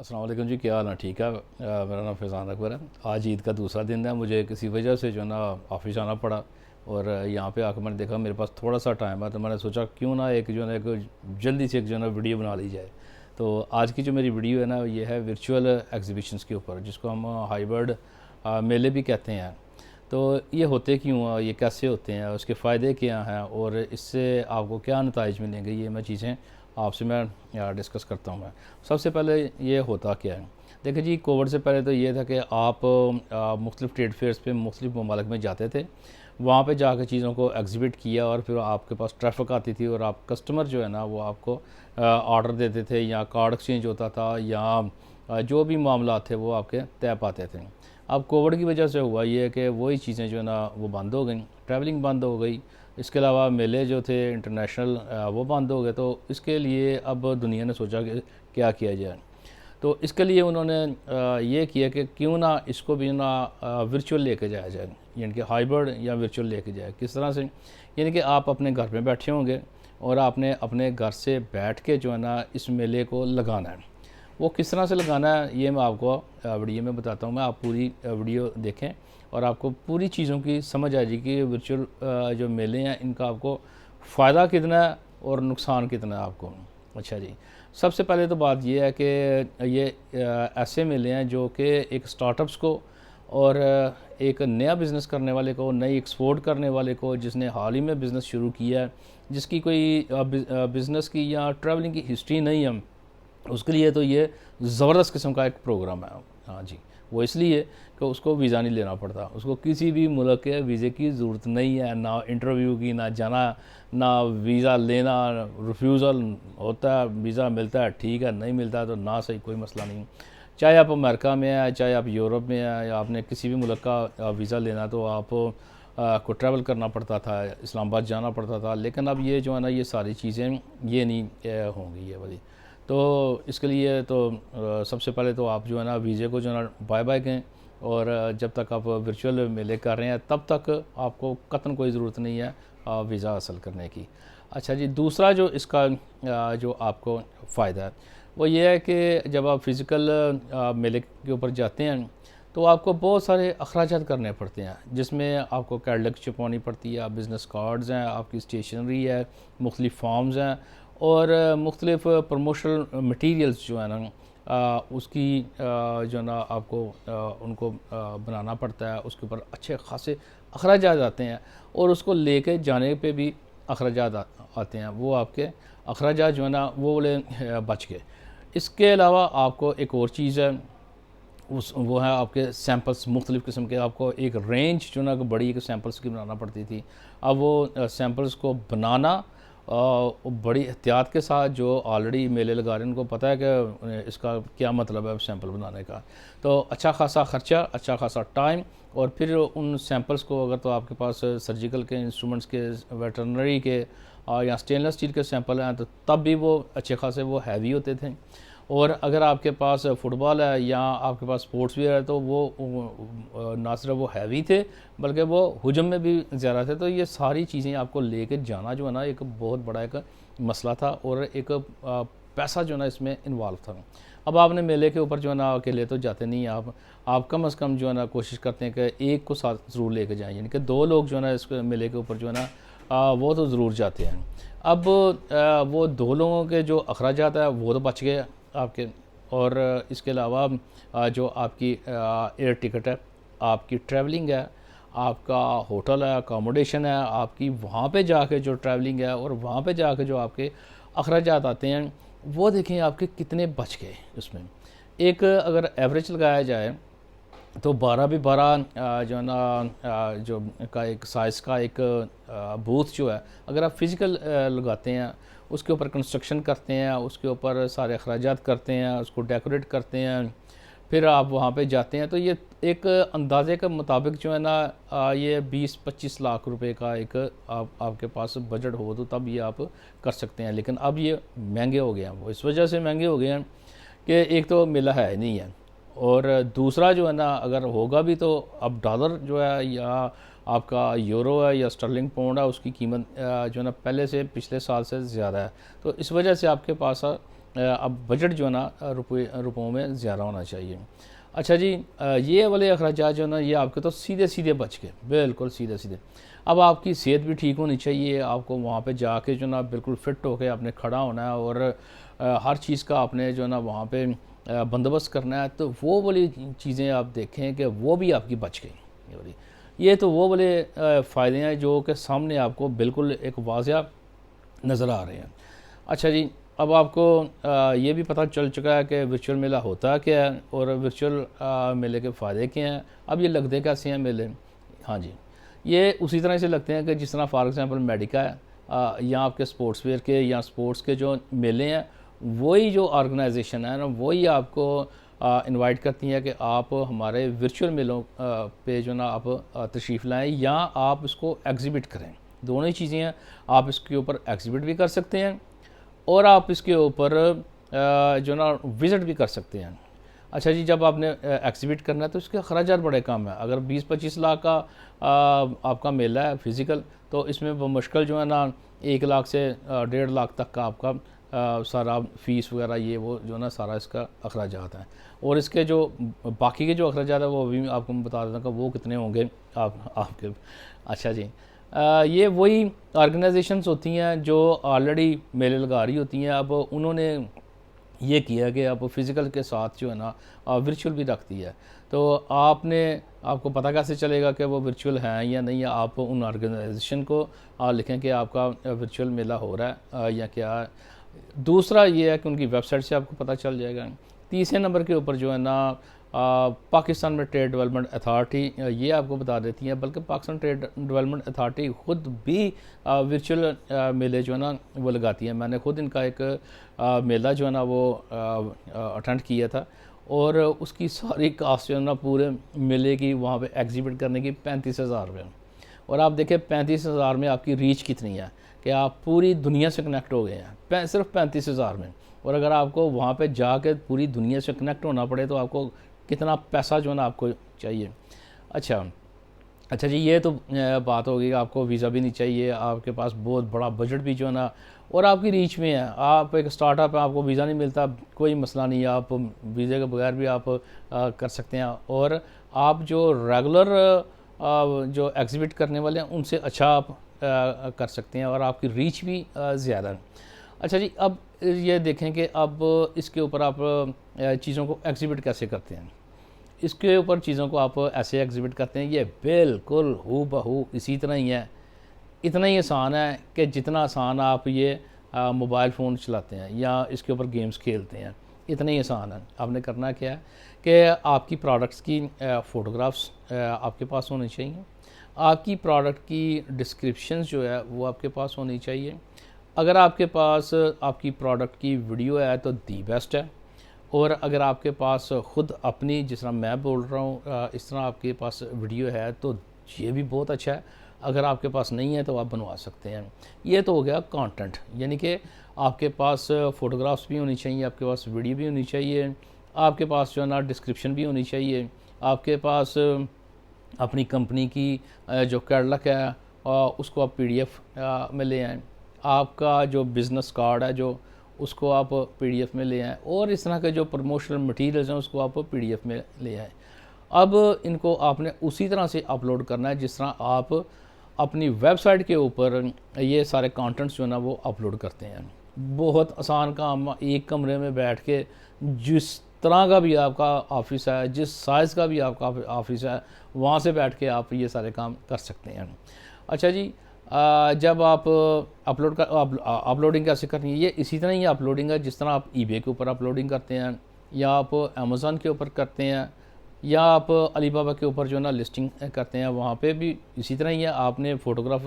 अस्सलाम वालेकुम जी, क्या हाल है? ठीक है। मेरा नाम फैज़ान अकबर है। आज ईद का दूसरा दिन है। मुझे किसी वजह से जो है ना ऑफ़िस जाना पड़ा और यहाँ पे आकर मैंने देखा मेरे पास थोड़ा सा टाइम है, तो मैंने सोचा क्यों ना एक जो है ना एक जल्दी से एक जो है ना वीडियो बना ली जाए। तो आज की जो मेरी वीडियो है ना ये है वर्चुअल एग्जीबिशंस के ऊपर, जिसको हम हाइब्रिड मेले भी कहते हैं। तो ये होते क्यों हैं, ये कैसे होते हैं, उसके फ़ायदे क्या हैं और इससे आपको क्या नताइज मिलेंगे, ये मैं चीज़ें आपसे मैं डिस्कस करता हूँ। मैं सबसे पहले ये होता क्या है, देखिए जी, कोविड से पहले तो ये था कि आप मुख्तलिफ़ ट्रेड फेयर्स पे मुख्तलिफ़ ममालिक में जाते थे, वहाँ पे जाकर चीज़ों को एग्ज़िबिट किया और फिर आपके पास ट्रैफ़िक आती थी और आप कस्टमर जो है ना वो आपको ऑर्डर देते थे या कार्ड एक्सचेंज होता था या जो भी मामला थे वो आपके तय पाते थे। अब कोविड की वजह से हुआ ये कि वही चीज़ें जो है ना वो बंद हो गई, ट्रैवलिंग बंद हो गई। इसके अलावा मेले जो थे इंटरनेशनल वो बंद हो गए। तो इसके लिए अब दुनिया ने सोचा कि क्या किया जाए। तो इसके लिए उन्होंने ये किया कि क्यों ना इसको भी ना वर्चुअल लेके जाया जाए, यानी कि हाइब्रिड या वर्चुअल लेके जाए। किस तरह से, यानी कि आप अपने घर में बैठे होंगे और आपने अपने घर से बैठ के जो है ना इस मेले को लगाना है। वो किस तरह से लगाना है ये मैं आपको वीडियो में बताता हूँ। मैं आप पूरी वीडियो देखें और आपको पूरी चीज़ों की समझ आ जाएगी कि वर्चुअल जो मेले हैं इनका आपको फ़ायदा कितना है और नुकसान कितना है आपको। अच्छा जी, सबसे पहले तो बात ये है कि ये ऐसे मेले हैं जो कि एक स्टार्टअप्स को और एक नया बिज़नेस करने वाले को, नई एक्सपोर्ट करने वाले को, जिसने हाल ही में बिज़नेस शुरू किया है, जिसकी कोई बिज़नेस की या ट्रैवलिंग की हिस्ट्री नहीं है, उसके लिए तो ये ज़बरदस्त किस्म का एक प्रोग्राम है। हाँ जी, वो इसलिए कि उसको वीज़ा नहीं लेना पड़ता, उसको किसी भी मुल्क के वीज़े की ज़रूरत नहीं है, ना इंटरव्यू की, ना जाना, ना वीज़ा लेना, रिफ्यूज़ल होता है, वीज़ा मिलता है ठीक है, नहीं मिलता है तो ना सही, कोई मसला नहीं। चाहे आप अमेरिका में हैं, चाहे आप यूरोप में हैं, या आपने किसी भी मुल्क का वीज़ा लेना तो आप को ट्रैवल करना पड़ता था, इस्लामाबाद जाना पड़ता था। लेकिन अब ये जो है ना ये सारी चीज़ें ये नहीं होंगी ये वाली। तो इसके लिए तो सबसे पहले तो आप जो है ना वीज़े को जो है ना बाय बाय कहें और जब तक आप वर्चुअल मेले कर रहे हैं तब तक आपको कतन कोई ज़रूरत नहीं है वीज़ा हासिल करने की। अच्छा जी, दूसरा जो इसका जो आपको फ़ायदा है वो ये है कि जब आप फ़िज़िकल मेले के ऊपर जाते हैं तो आपको बहुत सारे अखराजात करने पड़ते हैं, जिसमें आपको कैटलॉग छपवानी पड़ती है, आप बिज़नेस कार्ड्स हैं, आपकी स्टेशनरी है, मुख्तलिफ़ फॉर्म्स हैं और मुख्तलिफ़ प्रमोशनल मटीरियल्स जो है ना उसकी जो है ना आपको उनको बनाना पड़ता है। उसके ऊपर अच्छे खासे अखराजात आते हैं और उसको लेके जाने पे भी अखराजात आते हैं। वो आपके अखराजात जो है ना वो वाले बच गए। इसके अलावा आपको एक और चीज़ है, उस वो है आपके सैंपल्स, मुख्तलिफ़ किस्म के आपको एक रेंज जो ना बड़ी एक सैंपल्स की बनाना पड़ती थी। अब वो सैंपल्स को बनाना वो बड़ी एहतियात के साथ, जो ऑलरेडी मेले लगा रहे हैं उनको पता है कि इसका क्या मतलब है सैंपल बनाने का। तो अच्छा खासा ख़र्चा, अच्छा खासा टाइम और फिर उन सैंपल्स को अगर तो आपके पास सर्जिकल के इंस्ट्रूमेंट्स के, वेटरनरी के या स्टेनलेस स्टील के सैंपल हैं तो तब भी वो अच्छे खासे वो हैवी होते थे। और अगर आपके पास फुटबॉल है या आपके पास स्पोर्ट्स वेयर है तो वो ना सिर्फ वो हैवी थे बल्कि वो हुजम में भी ज़्यादा थे। तो ये सारी चीज़ें आपको लेके जाना जो है ना एक बहुत बड़ा एक मसला था और एक पैसा जो है ना इसमें इन्वॉल्व था। अब आपने मेले के ऊपर जो है ना अकेले तो जाते नहीं आप कम अज़ कम जो है ना कोशिश करते हैं कि एक को साथ ज़रूर लेके जाएँ, यानी कि 2 लोग जो है ना इस मेले के ऊपर जो है ना वो तो ज़रूर जाते हैं। अब वो 2 लोगों के जो अखराजात है वो तो बच गए आपके। और इसके अलावा जो आपकी एयर टिकट है, आपकी ट्रैवलिंग है, आपका होटल है, अकोमोडेशन है, आपकी वहाँ पे जाके जो ट्रैवलिंग है और वहाँ पे जाके जो आपके अखराजात आते हैं वो देखें आपके कितने बच गए उसमें। एक अगर एवरेज लगाया जाए तो 12 भी 12 जो है ना जो का एक साइज़ का एक बूथ जो है, अगर आप फिज़िकल लगाते हैं, उसके ऊपर कंस्ट्रक्शन करते हैं, उसके ऊपर सारे अखराजात करते हैं, उसको डेकोरेट करते हैं, फिर आप वहाँ पे जाते हैं, तो ये एक अंदाज़े के मुताबिक जो है ना ये 20-25 लाख रुपए का एक आपके पास बजट हो तो तब ये आप कर सकते हैं। लेकिन अब ये महंगे हो गए हैं, वो इस वजह से महंगे हो गए हैं कि एक तो मेला है नहीं है और दूसरा जो है ना अगर होगा भी तो अब डॉलर जो है या आपका यूरो है या स्टर्लिंग पाउंड है, उसकी कीमत जो है ना पहले से पिछले साल से ज़्यादा है। तो इस वजह से आपके पास अब बजट जो है ना रुपयों में ज़्यादा होना चाहिए। अच्छा जी, ये वाले अखराजात जो है ना ये आपके तो सीधे सीधे बच गए, बिल्कुल सीधे सीधे। अब आपकी सेहत भी ठीक होनी चाहिए, आपको वहाँ पे जाके जो ना बिल्कुल फिट होके आपने खड़ा होना है और हर चीज़ का आपने जो ना वहाँ पे बंदोबस्त करना है, तो वो वाली चीज़ें आप देखें कि वो भी आपकी बच गई। ये तो वो वाले फ़ायदे हैं जो कि सामने आपको बिल्कुल एक वाज़िया नज़र आ रहे हैं। अच्छा जी, अब आपको ये भी पता चल चुका है कि वर्चुअल मेला होता क्या है और वर्चुअल मेले के फ़ायदे क्या हैं। अब ये लगते कैसे हैं मेले? हाँ जी, ये उसी तरह से लगते हैं कि जिस तरह फॉर एग्ज़ाम्पल मेडिका है या आपके स्पोर्ट्स वेयर के या स्पोर्ट्स के जो मेले हैं, वही जो ऑर्गेनाइजेशन है ना वही आपको इनवाइट करती हैं कि आप हमारे वर्चुअल मेलों पे जो ना आप तशरीफ़ लाएँ या आप इसको एग्ज़िबिट करें। दोनों ही चीज़ें हैं, आप इसके ऊपर एग्ज़िबिट भी कर सकते हैं और आप इसके ऊपर जो ना विज़िट भी कर सकते हैं। अच्छा जी, जब आपने एग्ज़िबिट करना है तो इसके अखराजात बड़े कम हैं। अगर 20-25 लाख का आपका मेला है फ़िज़िकल, तो इसमें बमुश्किल जो है ना 1 लाख से 1.5 लाख तक का आपका सारा फ़ीस वगैरह ये वो जो ना सारा इसका अखराजात हैं। और इसके जो बाकी के जो अखराजात हैं वो भी आपको मैं बता देता हूँ कि वो कितने होंगे आपके। अच्छा जी, ये वही ऑर्गेनाइजेशंस होती हैं जो ऑलरेडी मेले लगा रही होती हैं। अब उन्होंने ये किया कि अब फ़िज़िकल के साथ जो है ना वर्चुअल भी रखती है। तो आपको पता कैसे चलेगा कि वो वर्चुअल हैं या नहीं? आप उन ऑर्गेनाइजेशन को लिखें कि आपका वर्चुअल मेला हो रहा है या क्या है। दूसरा ये है कि उनकी वेबसाइट से आपको पता चल जाएगा। तीसरे नंबर के ऊपर जो है ना पाकिस्तान में ट्रेड डेवलपमेंट अथॉरिटी ये आपको बता देती है, बल्कि पाकिस्तान ट्रेड डेवलपमेंट अथॉरिटी ख़ुद भी वर्चुअल मेले जो है ना वो लगाती है। मैंने ख़ुद इनका एक मेला जो है ना वो अटेंड किया था और उसकी सारी कास्ट जो है ना पूरे मेले की वहाँ पे एग्ज़िबिट करने की 35,000 रुपये। और आप देखें 35,000 में आपकी रीच कितनी है कि आप पूरी दुनिया से कनेक्ट हो गए हैं सिर्फ 35,000 में। और अगर आपको वहाँ पे जाकर पूरी दुनिया से कनेक्ट होना पड़े तो आपको कितना पैसा जो है ना आपको चाहिए। अच्छा अच्छा जी, ये तो बात होगी कि आपको वीज़ा भी नहीं चाहिए, आपके पास बहुत बड़ा बजट भी जो है ना और आपकी रीच में है। आप एक स्टार्टअप है, आपको वीज़ा नहीं मिलता, कोई मसला नहीं है, आप वीज़े के बगैर भी आप कर सकते हैं। और आप जो रेगुलर जो एग्ज़िबिट करने वाले हैं उनसे अच्छा आप कर सकते हैं और आपकी रीच भी ज़्यादा है। अच्छा जी, अब ये देखें कि अब इसके ऊपर आप चीज़ों को एग्ज़िबिट कैसे करते हैं। इसके ऊपर चीज़ों को आप ऐसे एग्ज़िबिट करते हैं, ये बिल्कुल हूबहू इसी तरह ही है। इतना ही आसान है कि जितना आसान आप ये मोबाइल फ़ोन चलाते हैं या इसके ऊपर गेम्स खेलते हैं, इतना ही आसान है। आपने करना क्या है कि आपकी प्रोडक्ट्स की फ़ोटोग्राफ्स आपके पास होनी चाहिए। आपकी प्रोडक्ट की डिस्क्रिप्शंस जो है वो आपके पास होनी चाहिए। अगर आपके पास आपकी प्रोडक्ट की वीडियो है तो दी बेस्ट है। और अगर आपके पास ख़ुद अपनी, जिस तरह मैं बोल रहा हूँ इस तरह आपके पास वीडियो है तो ये भी बहुत अच्छा है। अगर आपके पास नहीं है तो आप बनवा सकते हैं। ये तो हो गया कंटेंट, यानी कि आपके पास फ़ोटोग्राफ्स भी होनी चाहिए, आपके पास वीडियो भी होनी चाहिए, आपके पास जो है ना डिस्क्रिप्शन भी होनी चाहिए, आपके पास अपनी कंपनी की जो कैटलॉग है उसको आप पीडीएफ में ले आएँ। आपका जो बिज़नेस कार्ड है जो उसको आप पीडीएफ में ले आएँ और इस तरह के जो प्रमोशनल मटेरियल्स हैं उसको आप पीडीएफ में ले आएँ। अब इनको आपने उसी तरह से अपलोड करना है जिस तरह आप अपनी वेबसाइट के ऊपर ये सारे कंटेंट्स जो है ना वो अपलोड करते हैं। बहुत आसान काम, एक कमरे में बैठ के जिस तरह का भी आपका ऑफिस है, जिस साइज़ का भी आपका ऑफिस है, वहाँ से बैठ के आप ये सारे काम कर सकते हैं। अच्छा जी, जब आप अपलोडिंग कैसे करनी है, ये इसी तरह ही अपलोडिंग है जिस तरह आप ईबे के ऊपर अपलोडिंग करते हैं या आप अमेज़न के ऊपर करते हैं या आप अलीबाबा के ऊपर जो है ना लिस्टिंग करते हैं, वहाँ पे भी इसी तरह ही है। आपने फ़ोटोग्राफ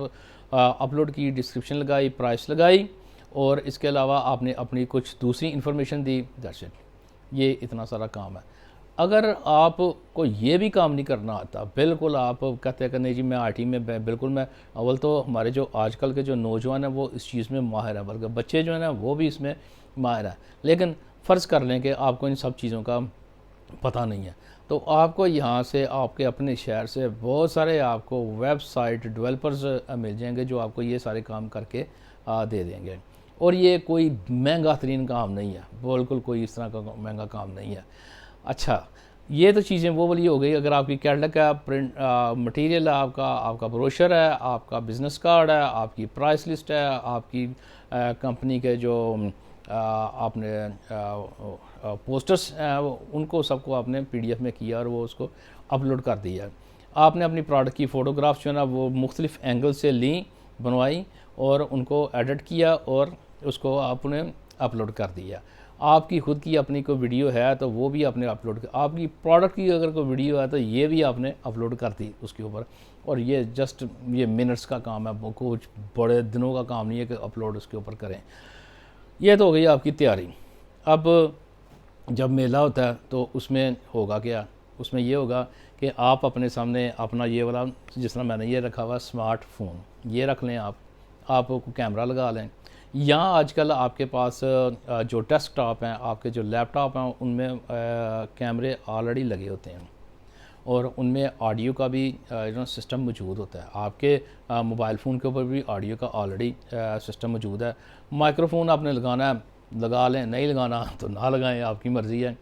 अपलोड की, डिस्क्रिप्शन लगाई, प्राइस लगाई और इसके अलावा आपने अपनी कुछ दूसरी इन्फॉर्मेशन दी, दैट्स इट। ये इतना सारा काम है। अगर आपको ये भी काम नहीं करना आता, बिल्कुल आप कहते हैं कि नहीं जी मैं आईटी में बिल्कुल मैं अव्वल तो हमारे जो आजकल के जो नौजवान हैं वो इस चीज़ में माहिर है, बल्कि बच्चे जो हैं ना वो भी इसमें माहिर है, लेकिन फ़र्ज़ कर लें कि आपको इन सब चीज़ों का पता नहीं है, तो आपको यहाँ से आपके अपने शहर से बहुत सारे आपको वेबसाइट डेवलपर्स मिल जाएंगे जो आपको ये सारे काम करके दे देंगे। और ये कोई महंगा तरीन काम नहीं है, बिल्कुल कोई इस तरह का महंगा काम नहीं है। अच्छा, ये तो चीज़ें वो वाली हो गई। अगर आपकी कैटलॉग है, प्रिंट मटेरियल है, आपका ब्रोशर है, आपका बिज़नेस कार्ड है, आपकी प्राइस लिस्ट है, आपकी कंपनी के जो आपने पोस्टर्स उनको सबको आपने PDF में किया और वो उसको अपलोड कर दिया। आपने अपनी प्रोडक्ट की फ़ोटोग्राफ जो है ना वो मुख्तलिफ़ एंगल से ली, बनवाई और उनको एडिट किया और उसको आपने अपलोड कर दिया। आपकी खुद की अपनी कोई वीडियो है तो वो भी आपने अपलोड कर, आपकी प्रोडक्ट की अगर कोई वीडियो है तो ये भी आपने अपलोड कर दी उसके ऊपर। और ये जस्ट ये मिनट्स का काम है, कुछ बड़े दिनों का काम नहीं है कि अपलोड उसके ऊपर करें। ये तो हो गई आपकी तैयारी। अब जब मेला होता है तो उसमें होगा क्या, उसमें ये होगा कि आप अपने सामने अपना ये वाला, जिस तरह मैंने ये रखा हुआ स्मार्टफोन, ये रख लें, आप कैमरा लगा लें। यहाँ आजकल आपके पास जो डेस्कटॉप हैं, आपके जो लैपटॉप हैं, उनमें कैमरे ऑलरेडी लगे होते हैं और उनमें ऑडियो का भी सिस्टम मौजूद होता है। आपके मोबाइल फ़ोन के ऊपर भी ऑडियो का ऑलरेडी सिस्टम मौजूद है। माइक्रोफोन आपने लगाना है लगा लें, नहीं लगाना तो ना लगाएं, आपकी मर्ज़ी है।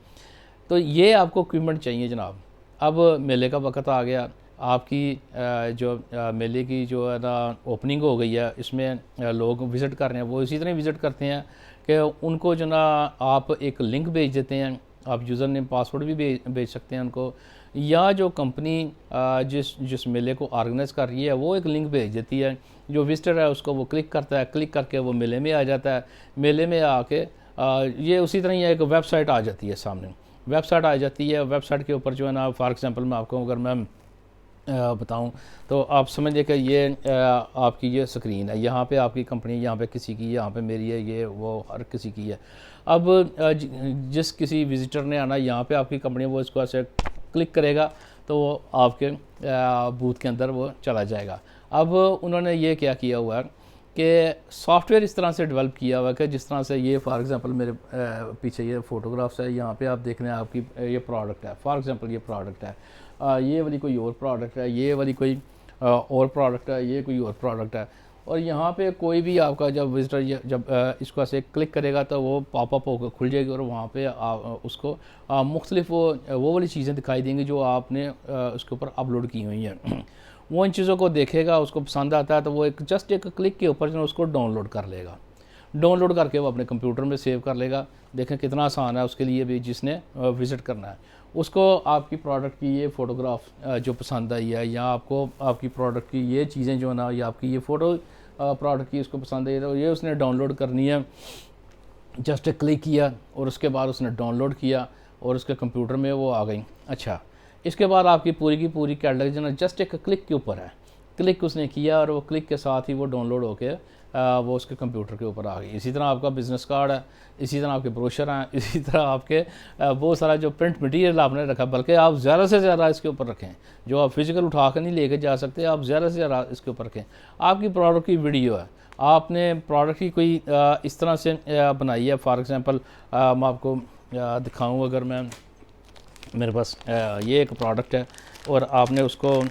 तो ये आपको इक्विपमेंट चाहिए जनाब। अब मेले का वक्त आ गया, आपकी जो मेले की जो है ना ओपनिंग हो गई है, इसमें लोग विज़िट कर रहे हैं। वो इसी तरह विज़िट करते हैं कि उनको जो ना आप एक लिंक भेज देते हैं, आप यूज़र नेम पासवर्ड भी भेज सकते हैं उनको, या जो कंपनी जिस मेले को ऑर्गेनाइज़ कर रही है वो एक लिंक भेज देती है। जो विजिटर है उसको वो क्लिक करता है, क्लिक करके वो मेले में आ जाता है। मेले में आके ये उसी तरह ही एक वेबसाइट आ जाती है सामने, वेबसाइट आ जाती है। वेबसाइट के ऊपर जो है ना, फॉर एग्जांपल मैं आपको अगर मैं बताऊं तो आप समझिए कि ये आपकी ये स्क्रीन है, यहाँ पे आपकी कंपनी, यहाँ पे किसी की, यहाँ पे मेरी है, ये वो हर किसी की है। अब जिस किसी विजिटर ने आना यहाँ पे आपकी कंपनी, वो इसको ऐसे क्लिक करेगा तो वो आपके बूथ के अंदर वो चला जाएगा। अब उन्होंने ये क्या किया हुआ है कि सॉफ्टवेयर इस तरह से डेवलप किया हुआ है कि जिस तरह से ये फॉर एग्जांपल मेरे पीछे ये फ़ोटोग्राफ्स है, यहाँ पे आप देख रहे हैं आपकी ये प्रोडक्ट है, फॉर एग्जांपल ये प्रोडक्ट है, ये वाली कोई और प्रोडक्ट है, ये वाली कोई और प्रोडक्ट है, ये कोई और प्रोडक्ट है। और यहाँ पे कोई भी आपका जब विजिटर जब इसको ऐसे क्लिक करेगा तो वो पॉपअप होकर खुल जाएगी और वहाँ पे उसको मुख्तलिफ वो वाली चीज़ें दिखाई देंगी जो आपने उसके ऊपर अपलोड की हुई हैं। वो इन चीज़ों को देखेगा, उसको पसंद आता है तो वो जस्ट एक क्लिक के ऊपर जो उसको डाउनलोड कर लेगा। डाउनलोड करके वो अपने कंप्यूटर में सेव कर लेगा। देखें कितना आसान है उसके लिए भी, जिसने विज़िट करना है उसको आपकी प्रोडक्ट की ये फ़ोटोग्राफ जो पसंद आई है, या आपको आपकी प्रोडक्ट की ये चीज़ें जो है ना, या आपकी ये फ़ोटो प्रोडक्ट की उसको पसंद आई तो ये उसने डाउनलोड करनी है। जस्ट क्लिक किया और उसके बाद उसने डाउनलोड किया और उसके कंप्यूटर में वो आ गई। अच्छा, इसके बाद आपकी पूरी की पूरी कैटलॉग जो है जस्ट एक क्लिक के ऊपर है, क्लिक उसने किया और वो क्लिक के साथ ही वो डाउनलोड होके वो उसके कंप्यूटर के ऊपर आ गई। इसी तरह आपका बिज़नेस कार्ड है, इसी तरह आपके ब्रोशर हैं, इसी तरह आपके बहुत सारा जो प्रिंट मटेरियल आपने रखा, बल्कि आप ज़्यादा से ज़्यादा इसके ऊपर रखें। जो आप फिजिकल उठा कर नहीं लेके जा सकते, आप ज़्यादा से ज़्यादा इसके ऊपर रखें। आपकी प्रोडक्ट की वीडियो है, आपने प्रोडक्ट की कोई इस तरह से बनाई है, फॉर एग्ज़ाम्पल मैं आपको दिखाऊँ, अगर मैं मेरे पास ये एक प्रोडक्ट है और आपने उसको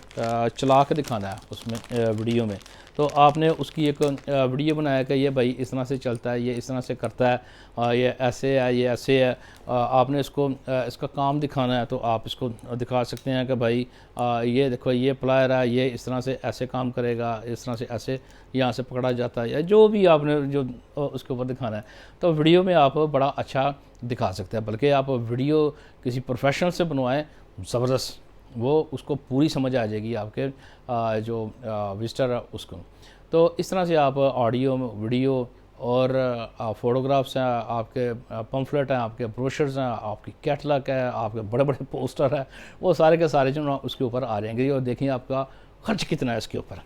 चला के दिखाना है उसमें वीडियो में, तो आपने उसकी एक वीडियो बनाया कि ये भाई इस तरह से चलता है, ये इस तरह से करता है, ये ऐसे है, ये ऐसे है। आपने इसको इसका काम दिखाना है तो आप इसको दिखा सकते हैं कि भाई ये देखो, ये प्लायर है, ये इस तरह से ऐसे काम करेगा, इस तरह से ऐसे यहाँ से पकड़ा जाता है, या जो भी आपने जो उसके ऊपर दिखाना है तो वीडियो में आप बड़ा अच्छा दिखा सकते हैं। बल्कि आप वीडियो किसी प्रोफेशनल से बनवाएं, ज़बरदस्त, वो उसको पूरी समझ आ जाएगी आपके जो विजिटर है उसको। तो इस तरह से आप ऑडियो, वीडियो और फ़ोटोग्राफ्स हैं, आपके पम्फलेट हैं, आपके ब्रोशर्स हैं, आपकी कैटलॉग है, आपके बड़े बड़े पोस्टर है, वो सारे के सारे जो ना उसके ऊपर आ जाएंगे। और देखिए आपका खर्च कितना है इसके ऊपर,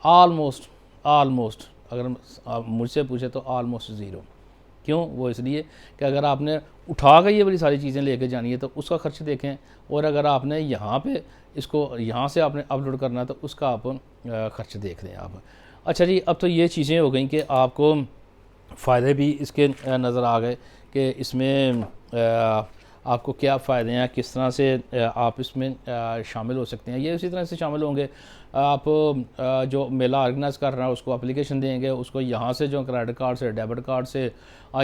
आलमोस्ट अगर आप मुझसे पूछे तो आलमोस्ट ज़ीरो। क्यों? वो इसलिए कि अगर आपने उठा के ये बड़ी सारी चीज़ें लेके जानी है तो उसका खर्च देखें, और अगर आपने यहाँ पे इसको यहाँ से आपने अपलोड करना है तो उसका आप खर्च देख लें आप। अच्छा जी, अब तो ये चीज़ें हो गई कि आपको फ़ायदे भी इसके नज़र आ गए कि इसमें आपको क्या फ़ायदे हैं, किस तरह से आप इसमें शामिल हो सकते हैं। ये उसी तरह से शामिल होंगे, आप जो मेला ऑर्गेनाइज़ कर रहे हैं उसको एप्लीकेशन देंगे, उसको यहाँ से जो क्रेडिट कार्ड से, डेबिट कार्ड से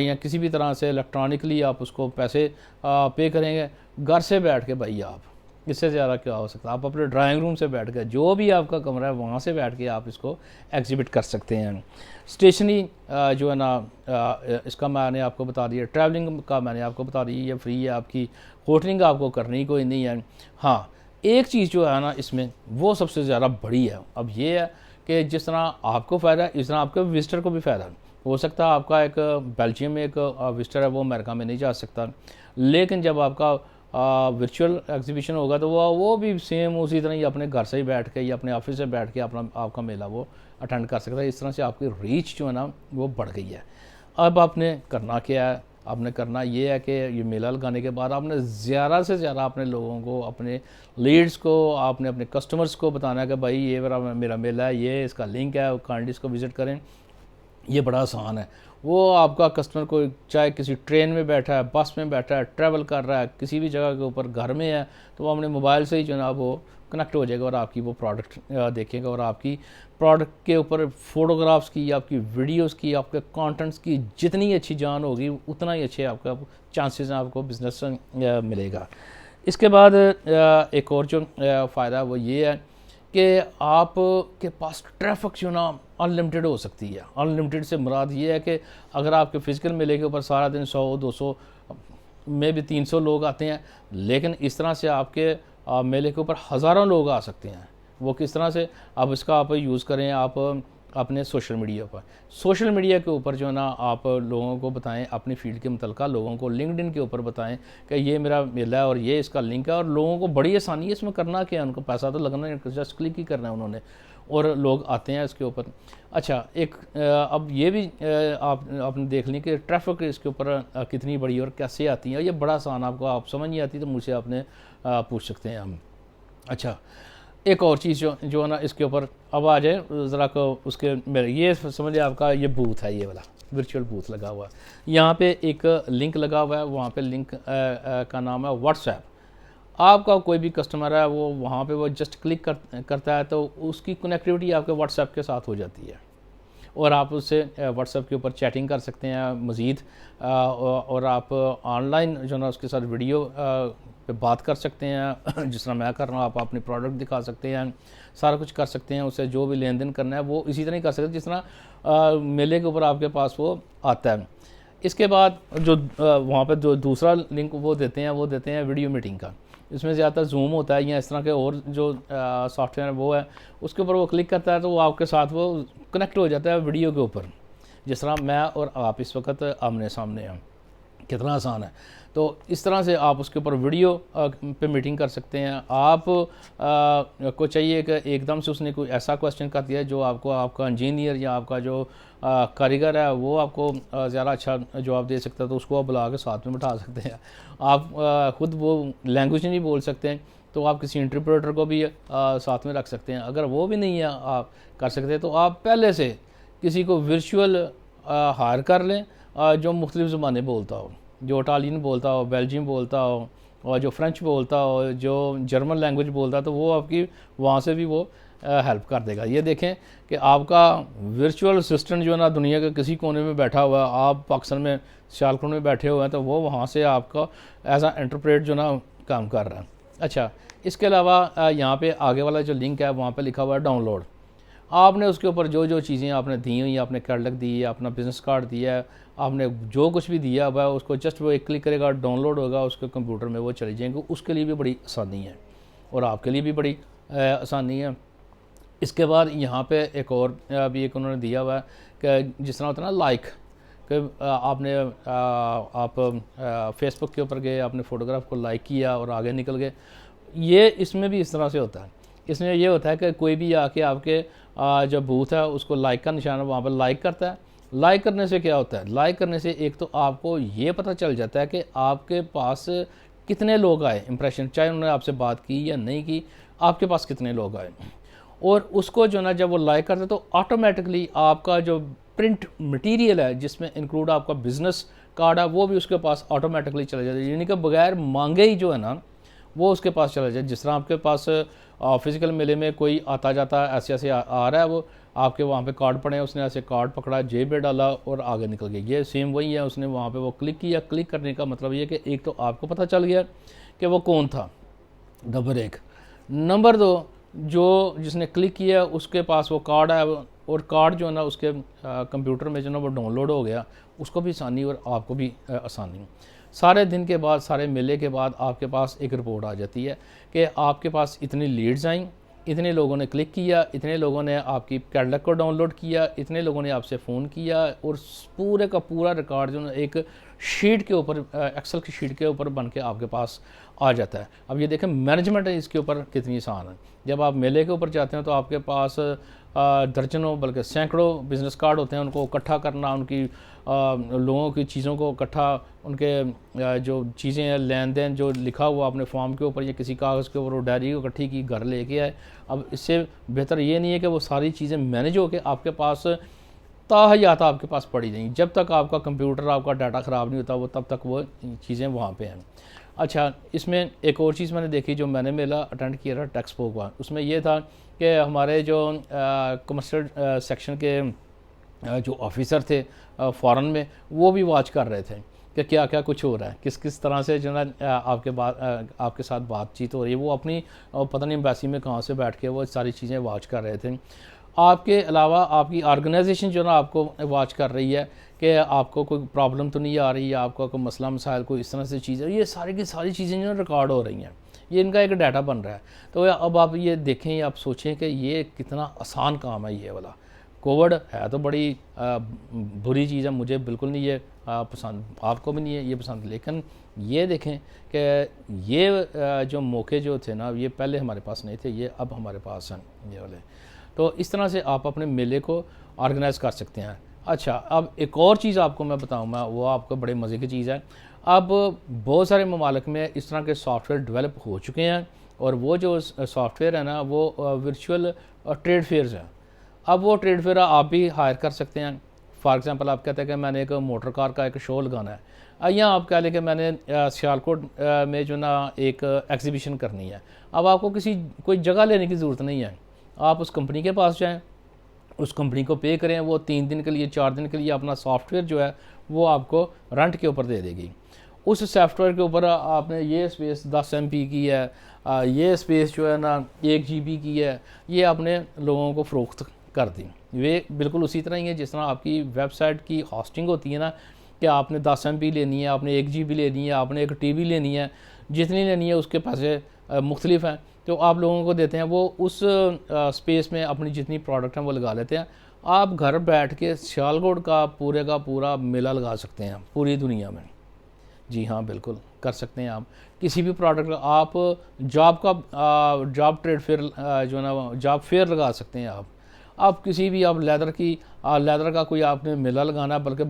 या किसी भी तरह से इलेक्ट्रॉनिकली आप उसको पैसे पे करेंगे घर से बैठ के। भाई आप इससे ज़्यादा क्या हो सकता है, आप अपने ड्राइंग रूम से बैठ के, जो भी आपका कमरा है वहाँ से बैठ के आप इसको एग्जिबिट कर सकते हैं। स्टेशनरी जो है ना, इसका मैंने आपको बता दिया, ट्रैवलिंग का मैंने आपको बता दिया, ये फ्री है आपकी, होटलिंग आपको करनी कोई नहीं है। हाँ, एक चीज़ जो है ना इसमें वो सबसे ज़्यादा बड़ी है, अब ये है कि जिस तरह आपको फ़ायदा है इस तरह आपके विजिटर को भी फ़ायदा है। हो सकता है आपका एक बेल्जियम में एक विजिटर है, वो अमेरिका में नहीं जा सकता, लेकिन जब आपका वर्चुअल एग्जीबिशन होगा तो वो भी सेम उसी तरह ही अपने घर से ही बैठ के या अपने ऑफिस से बैठ के अपना आपका मेला वो अटेंड कर सकता है। इस तरह से आपकी रीच जो है ना वो बढ़ गई है। अब आपने करना क्या है, आपने करना ये है कि ये मेला लगाने के बाद आपने ज़्यादा से ज़्यादा अपने लोगों को, अपने लीड्स को, आपने अपने कस्टमर्स को बताना है कि भाई ये मेरा मेला है, ये इसका लिंक है, काइंडली इसको विज़िट करें। ये बड़ा आसान है। वो आपका कस्टमर को चाहे किसी ट्रेन में बैठा है, बस में बैठा है, ट्रैवल कर रहा है, किसी भी जगह के ऊपर, घर में है, तो वो अपने मोबाइल से ही जो है वो कनेक्ट हो जाएगा और आपकी वो प्रोडक्ट देखेगा और आपकी प्रोडक्ट के ऊपर फ़ोटोग्राफ्स की, आपकी वीडियोस की, आपके कंटेंट्स की जितनी अच्छी जान होगी उतना ही अच्छे आपका चांसेस हैं, आपको बिज़नेस मिलेगा। इसके बाद एक और जो फ़ायदा वो ये है कि आप के पास ट्रैफिक जो ना अनलिमिटेड हो सकती है। अनलिमिटेड से मुराद ये है कि अगर आपके फ़िज़िकल मेले के ऊपर सारा दिन 100-200 में भी 300 लोग आते हैं, लेकिन इस तरह से आपके मेले के ऊपर हज़ारों लोग आ सकते हैं। वो किस तरह से, अब इसका आप यूज़ करें आप अपने सोशल मीडिया पर। सोशल मीडिया के ऊपर जो है ना आप लोगों को बताएं, अपनी फील्ड के मुतल्लिक़ा लोगों को लिंक्डइन के ऊपर बताएं कि ये मेरा मेला है और ये इसका लिंक है, और लोगों को बड़ी आसानी है इसमें करना क्या है, उनको पैसा तो लगना है, जस्ट क्लिक ही करना है उन्होंने और लोग आते हैं इसके ऊपर। अच्छा, एक अब ये भी आपने देख ली कि ट्रैफिक इसके ऊपर कितनी बड़ी और कैसे आती है। ये बड़ा आसान, आपको आप समझ नहीं आती तो मुझसे आपने पूछ सकते हैं हम। अच्छा, एक और चीज़ जो है ना इसके ऊपर अब आ जाए ज़रा को, उसके मेरे ये समझिए आपका ये बूथ है, ये वाला वर्चुअल बूथ लगा हुआ है। यहाँ पे एक लिंक लगा हुआ है, वहाँ पे लिंक का नाम है व्हाट्सएप। आपका कोई भी कस्टमर है वो वहाँ पे वो जस्ट क्लिक करता है तो उसकी कनेक्टिविटी आपके व्हाट्सएप के साथ हो जाती है और आप उससे व्हाट्सएप के ऊपर चैटिंग कर सकते हैं मज़ीद, और आप ऑनलाइन जो ना उसके साथ वीडियो पे बात कर सकते हैं जिस तरह मैं कर रहा हूँ। आप अपनी प्रोडक्ट दिखा सकते हैं, सारा कुछ कर सकते हैं, उससे जो भी लेन देन करना है वो इसी तरह ही कर सकते हैं जिस तरह मेले के ऊपर आपके पास वो आता है। इसके बाद जो वहाँ पर जो दूसरा लिंक वो देते हैं वीडियो मीटिंग का। इसमें ज़्यादातर जूम होता है या इस तरह के और जो सॉफ्टवेयर वो है, उसके ऊपर वो क्लिक करता है तो वो आपके साथ वो कनेक्ट हो जाता है वीडियो के ऊपर, जिस तरह मैं और आप इस वक्त आमने सामने हैं। कितना आसान है। तो इस तरह से आप उसके ऊपर वीडियो पे मीटिंग कर सकते हैं। आप को चाहिए कि एकदम से उसने कोई ऐसा क्वेश्चन कर दिया जो आपको आपका इंजीनियर या आपका जो कारीगर है वो आपको ज़्यादा अच्छा जवाब दे सकता है, तो उसको आप बुला के साथ में बिठा सकते हैं। आप ख़ुद वो लैंग्वेज नहीं बोल सकते हैं तो आप किसी इंटरप्रेटर को भी साथ में रख सकते हैं। अगर वो भी नहीं है आप कर सकते तो आप पहले से किसी को वर्चुअल हायर कर लें जो मुख्तलिफ़ ज़बानें बोलता हो, जो इटालियन बोलता हो, बेल्जियम बोलता हो और जो फ्रेंच बोलता हो, जो जर्मन लैंग्वेज बोलता है, तो वो आपकी वहाँ से भी वो हेल्प कर देगा। ये देखें कि आपका वर्चुअल असिस्टेंट जो है ना दुनिया के किसी कोने में बैठा हुआ है, आप पाकिस्तान में सियालकोट में बैठे हुए हैं तो वो वहाँ से आपका एज आ इंटरप्रेट जो ना काम कर रहा है। अच्छा, इसके अलावा यहाँ पे आगे वाला जो लिंक है वहाँ पे लिखा हुआ है डाउनलोड। आपने उसके ऊपर जो जो चीज़ें आपने दी हुई, आपने कैटलॉग दी है, अपना बिज़नेस कार्ड दिया है, आपने जो कुछ भी दिया हुआ है उसको जस्ट वो एक क्लिक करेगा, डाउनलोड होगा, उसके कंप्यूटर में वो चले जाएंगे। उसके लिए भी बड़ी आसानी है और आपके लिए भी बड़ी आसानी है। इसके बाद यहाँ पे एक और भी एक उन्होंने दिया हुआ है कि जिस तरह होता है ना लाइक, कि आपने आप फेसबुक के ऊपर गए, आपने फ़ोटोग्राफ को लाइक किया और आगे निकल गए। ये इसमें भी इस तरह से होता है। इसमें ये होता है कि कोई भी आके आपके जो बूथ है उसको लाइक का निशान वहाँ पर लाइक करता है। लाइक करने से क्या होता है, लाइक करने से एक तो आपको ये पता चल जाता है कि आपके पास कितने लोग आए इंप्रेशन, चाहे उन्होंने आपसे बात की या नहीं की, आपके पास कितने लोग आए। और उसको जो ना जब वो लाइक करते तो ऑटोमेटिकली आपका जो प्रिंट मटेरियल है जिसमें इंक्लूड आपका बिज़नेस कार्ड है वो भी उसके पास ऑटोमेटिकली चला जाता है, यानी कि बगैर मांगे ही जो है ना वो उसके पास चला जाए। जिस तरह आपके पास फिज़िकल मेले में कोई आता जाता ऐसे ऐसे आ रहा है, वो आपके वहाँ पे कार्ड पड़े हैं, उसने ऐसे कार्ड पकड़ा, जेब में डाला और आगे निकल गया। ये सेम वही है, उसने वहाँ पे वो क्लिक किया। क्लिक करने का मतलब ये कि एक तो आपको पता चल गया कि वो कौन था, नंबर 1। नंबर 2, जो जिसने क्लिक किया उसके पास वो कार्ड है, और कार्ड जो है ना उसके कंप्यूटर में जो ना वो डाउनलोड हो गया, उसको भी आसानी और आपको भी आसानी। सारे दिन के बाद, सारे मेले के बाद आपके पास एक रिपोर्ट आ जाती है कि आपके पास इतनी लीड्स आई, इतने लोगों ने क्लिक किया, इतने लोगों ने आपकी कैटलॉग को डाउनलोड किया, इतने लोगों ने आपसे फ़ोन किया, और पूरे का पूरा रिकॉर्ड जो है एक शीट के ऊपर, एक्सेल की शीट के ऊपर बन के आपके पास आ जाता है। अब ये देखें मैनेजमेंट इसके ऊपर कितनी आसान है। जब आप मेले के ऊपर जाते हैं तो आपके पास दर्जनों बल्कि सैकड़ों बिज़नेस कार्ड होते हैं, उनको इकट्ठा करना, उनकी लोगों की चीज़ों को इकट्ठा, उनके जो चीज़ें हैं, लेन देन जो लिखा हुआ अपने फॉर्म के ऊपर या किसी कागज़ के ऊपर, वो डायरी को इकट्ठी की, घर लेके आए। अब इससे बेहतर ये नहीं है कि वो सारी चीज़ें मैनेज हो के आपके पास ताहयात आपके पास पड़ी नहीं। जब तक आपका कंप्यूटर, आपका डाटा ख़राब नहीं होता, वो तब तक वो चीज़ें वहाँ पे हैं। अच्छा, इसमें एक और चीज़ मैंने देखी, जो मैंने मेला अटेंड किया था टेक्सपो का, उसमें ये था कि हमारे जो कमर्शियल सेक्शन के जो ऑफिसर थे फ़ॉरेन में, वो भी वॉच कर रहे थे कि क्या क्या कुछ हो रहा है, किस किस तरह से जो ना आपके साथ बातचीत हो रही है। वो अपनी पता नहीं एम्बेसी में कहाँ से बैठ के वो सारी चीज़ें वॉच कर रहे थे। आपके अलावा आपकी ऑर्गेनाइजेशन जो ना आपको वॉच कर रही है कि आपको कोई प्रॉब्लम तो नहीं आ रही है, आपका कोई मसला मसाइल कोई इस तरह से चीज़ है, ये सारी की सारी चीज़ें जो रिकॉर्ड हो रही हैं, ये इनका एक डाटा बन रहा है। तो अब आप ये देखें, आप सोचें कि ये कितना आसान काम है ये वाला। कोविड है तो बड़ी बुरी चीज़ है, मुझे बिल्कुल नहीं ये पसंद, आपको भी नहीं है ये पसंद, लेकिन ये देखें कि ये जो मौके जो थे ना, ये पहले हमारे पास नहीं थे, ये अब हमारे पास हैं ये वाले। तो इस तरह से आप अपने मेले को ऑर्गेनाइज़ कर सकते हैं। अच्छा, अब एक और चीज़ आपको मैं बताऊँगा, वो आपको बड़े मज़े की चीज़ है। अब बहुत सारे ममालिक में इस तरह के सॉफ्टवेयर डेवलप हो चुके हैं, और वो जो सॉफ्टवेयर है ना वो वर्चुअल ट्रेड फेयर्स हैं। अब वो ट्रेड फेयर आप भी हायर कर सकते हैं। फॉर एग्ज़ाम्पल, आप कहते हैं कि मैंने एक मोटर कार का एक शो लगाना है, या आप कह लें कि मैंने सियालकोट में जो ना एक एग्ज़िबिशन करनी है। अब आपको कोई जगह लेने की ज़रूरत नहीं है, आप उस कंपनी के पास जाएं, उस कंपनी को पे करें, वो 3 दिन के लिए, 4 दिन के लिए अपना सॉफ्टवेयर जो है वो आपको रेंट के ऊपर दे देगी। उस सॉफ्टवेयर के ऊपर आपने ये स्पेस 10 MB की है, ये स्पेस जो है ना 1 GB की है, ये आपने लोगों को फ़रोख्त कर दी। वे बिल्कुल उसी तरह ही है जिस तरह आपकी वेबसाइट की होस्टिंग होती है ना, कि आपने 10 MB लेनी है, आपने 1 GB लेनी है, आपने एक TV लेनी है, जितनी लेनी है उसके पैसे मुख्तलिफ हैं, तो आप लोगों को देते हैं। वो उस स्पेस में अपनी जितनी प्रोडक्ट हैं वो लगा लेते हैं। आप घर बैठ के सियालकोट का पूरा मेला लगा सकते हैं पूरी दुनिया में। जी हाँ, बिल्कुल कर सकते हैं। आप किसी भी प्रोडक्ट का, आप जॉब ट्रेड फेयर जो है ना जॉब फेयर लगा सकते हैं। आप किसी भी, आप लेदर का कोई आपने मेला लगाना है, बल्कि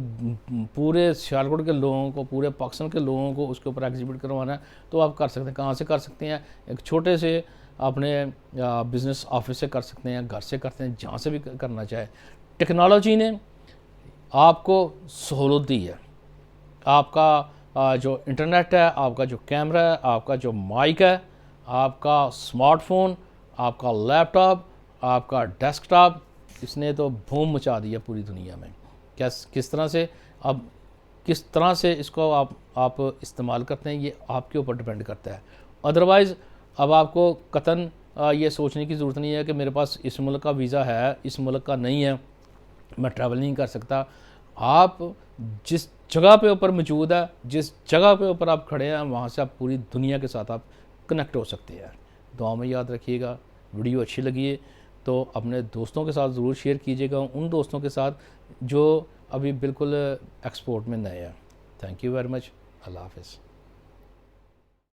पूरे सियालकोट के लोगों को, पूरे पाकिस्तान के लोगों को उसके ऊपर एग्जिबिट करवाना है, तो आप कर सकते हैं। कहाँ से कर सकते हैं? एक छोटे से अपने बिज़नेस ऑफिस से कर सकते हैं, घर से करते हैं, जहाँ से भी करना चाहे। टेक्नोलॉजी ने आपको सहूलत दी है। आपका जो इंटरनेट है, आपका जो कैमरा है, आपका जो माइक है, आपका स्मार्टफोन, आपका लैपटॉप, आपका डेस्कटॉप, इसने तो धूम मचा दिया पूरी दुनिया में। किस तरह से, अब किस तरह से इसको आप इस्तेमाल करते हैं, ये आपके ऊपर डिपेंड करता है। अदरवाइज़ अब आपको कतन ये सोचने की ज़रूरत नहीं है कि मेरे पास इस मुल्क का वीज़ा है, इस मुल्क का नहीं है, मैं ट्रैवल नहीं कर सकता। आप जिस जगह पे ऊपर मौजूद है, जिस जगह पे ऊपर आप खड़े हैं, वहाँ से आप पूरी दुनिया के साथ आप कनेक्ट हो सकते हैं। दुआ में याद रखिएगा। वीडियो अच्छी लगी है तो अपने दोस्तों के साथ ज़रूर शेयर कीजिएगा, उन दोस्तों के साथ जो अभी बिल्कुल एक्सपोर्ट में नए हैं। Thank you very much. अल्लाह हाफ़िज़।